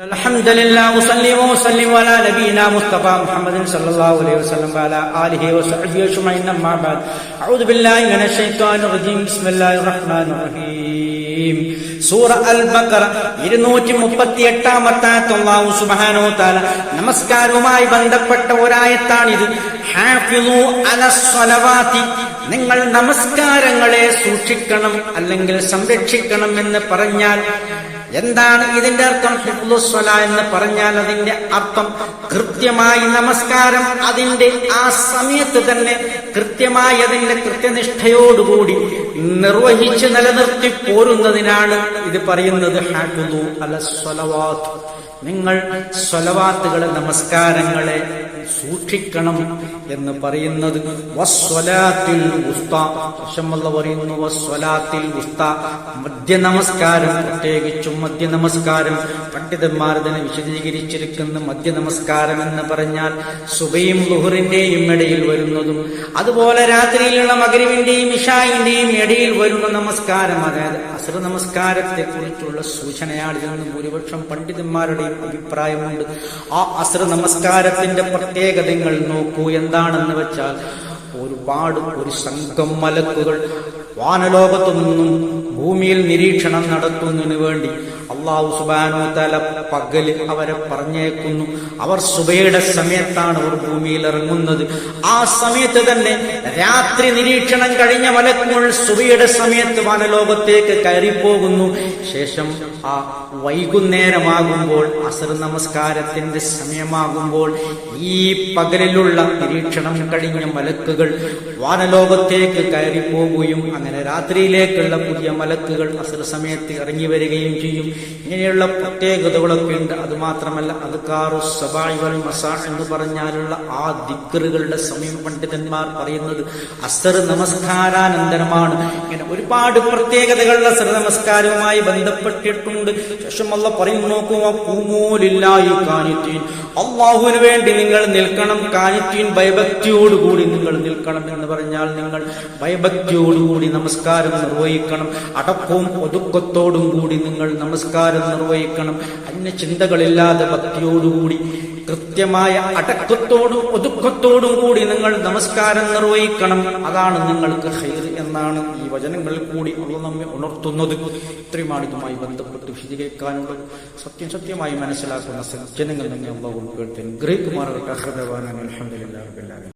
അൽഹംദുലില്ലാ വസല്ലി വസല്ലിം അലാ നബിയിനാ മുസ്തഫ മുഹമ്മദിൻ സല്ലല്ലാഹു അലൈഹി വസല്ലം വഅലാ ആലിഹി വസഹ്ബിഹി അജ്മഈൻ അമ്മാ ബഅദ് അഊദു ബില്ലാഹി മിനശ് ശൈത്വാനിർ റജീം ബിസ്മില്ലാഹിർ റഹ്മാനിർ റഹീം സൂറ അൽ ബഖറ 238-ാമത്തെ ആയത്ത് അല്ലാഹു സുബ്ഹാനഹു വ തആല നമസ്കാരവുമായി ബന്ധപ്പെട്ട ഒരായത്താണിത്. ഹാഫിളു അലസ് സ്വലവാതി, നിങ്ങൾ നമസ്കാരങ്ങളെ സൂക്ഷിക്കണം അല്ലെങ്കിൽ സംരക്ഷിക്കണം എന്ന് പറഞ്ഞാൽ എന്താണ് ഇതിന്റെ അർത്ഥം? ഹിഫ്ളുസ്വല എന്ന് പറഞ്ഞാൽ അതിന്റെ അർത്ഥം കൃത്യമായി നമസ്കാരം അതിന്റെ ആ സമയത്ത് തന്നെ കൃത്യമായി അതിന്റെ കൃത്യനിഷ്ഠയോടുകൂടി നിർവഹിച്ച് നിലനിർത്തി പോരുന്നതിനാണ് ഇത് പറയുന്നത്. ഹാഫിളു അലസ് സ്വലവാത്ത്, നിങ്ങൾ സ്വലവാത്തുകളെ നമസ്കാരങ്ങളെ സൂക്ഷിക്കണം എന്ന് പറയുന്നത്. വസ്വലാത്തിൽ വുസ്താ, പറയുന്നു വസ്വലാത്തിൽ വുസ്താ, മധ്യ നമസ്കാരം, പ്രത്യേകിച്ചും മധ്യ നമസ്കാരം. പണ്ഡിതന്മാർ ഇതിനെ വിശദീകരിച്ചിരിക്കുന്ന മധ്യ നമസ്കാരം എന്ന് പറഞ്ഞാൽ സുബഹിയും ളുഹറിന്റെയും ഇടയിൽ വരുന്നതും അതുപോലെ രാത്രിയിലുള്ള മഗ്രിബിന്റെയും ഇശാഇന്റെയും ഇടയിൽ വരുന്ന നമസ്കാരം, അതായത് അസ്ർ നമസ്കാരത്തെ കുറിച്ചുള്ള സൂചനയാണിതെന്ന് ഭൂരിപക്ഷം പണ്ഡിതന്മാരുടെയും അഭിപ്രായമുണ്ട്. ആ അസ്ർ നമസ്കാരത്തിന്റെ പ്രത്യേകതകൾ നോക്കൂ. എന്താണെന്ന് വെച്ചാൽ ഒരു സംഘം മലക്കുകൾ വാനലോകത്തു നിന്നും ഭൂമിയിൽ നിരീക്ഷണം നടത്തുന്നതിന് വേണ്ടി അല്ലാഹു സുബ്ഹാനഹു വ തആല പകല് അവരെ പറഞ്ഞേക്കുന്നു. അവർ സുബഹിയുടെ സമയത്താണ് അവർ ഭൂമിയിൽ ഇറങ്ങുന്നത്. ആ സമയത്ത് തന്നെ രാത്രി നിരീക്ഷണം കഴിഞ്ഞ മലക്കുകൾ സുബഹിയുടെ സമയത്ത് വാനലോകത്തേക്ക് കയറിപ്പോകുന്നു. ശേഷം ആ വൈകുന്നേരമാകുമ്പോൾ അസ്ർ നമസ്കാരത്തിന്റെ സമയമാകുമ്പോൾ ഈ പകലിലുള്ള നിരീക്ഷണം കഴിഞ്ഞ മലക്കുകൾ വാനലോകത്തേക്ക് കയറിപ്പോകുകയും അങ്ങനെ രാത്രിയിലേക്കുള്ള പുതിയ മലക്കുകൾ അസ്ർ സമയത്ത് ഇറങ്ങി വരികയും ചെയ്യും. ഇങ്ങനെയുള്ള പ്രത്യേകതകളൊക്കെ ഉണ്ട്. അതുമാത്രമല്ല അദ്കാറുസ് സബാഹി വൽ മസാ എന്ന് പറഞ്ഞാലുള്ള ആ ദിക്റുകളുടെ സമയം പണ്ഡിതന്മാർ പറയുന്നത് അസ്ർ നമസ്കാരാനന്തരമാണ്. ഇങ്ങനെ ഒരുപാട് പ്രത്യേകതകൾ അസ്ർ നമസ്കാരവുമായി ബന്ധപ്പെട്ടിട്ടുണ്ട്. ശേഷം അല്ലാഹു പറയുന്നു, നോക്കുക, ഖൂമൂ ലില്ലാഹി ഖാനിതീൻ, അല്ലാഹുവിന് വേണ്ടി നിങ്ങൾ നിൽക്കണം. ഖാനിതീൻ, ഭയഭക്തിയോടുകൂടി നിങ്ങൾ നിൽക്കണം എന്ന് പറഞ്ഞാൽ നിങ്ങൾ ഭയഭക്തിയോടുകൂടി നമസ്കാരം നിർവഹിക്കണം. അടക്കവും ഒതുക്കത്തോടും കൂടി നിങ്ങൾ നമസ്കാരം നിർവഹിക്കണം. അന്യ ചിന്തകളില്ലാതെ ഭക്തിയോടുകൂടി കൃത്യമായ അടക്കത്തോടും ഒതുക്കത്തോടും കൂടി നിങ്ങൾ നമസ്കാരം നിർവഹിക്കണം. അതാണ് നിങ്ങൾക്ക് ഖൈർ എന്നാണ് ഈ വചനങ്ങളിൽ കൂടി അല്ലാഹു നമ്മെ ഉണർത്തുന്നത്. ഇത്രയുമാണ് ഇതുമായി ബന്ധപ്പെട്ട് വിശദീകരിക്കാനുള്ളത്. സത്യമായി മനസ്സിലാക്കുന്ന സജ്ജനങ്ങൾ തന്നെ അല്ലാഹു കേട്ട് അനുഗ്രഹിക്കുമാറാകട്ടെ. അൽഹംദുലില്ലാഹി റബ്ബിൽ ആലമീൻ.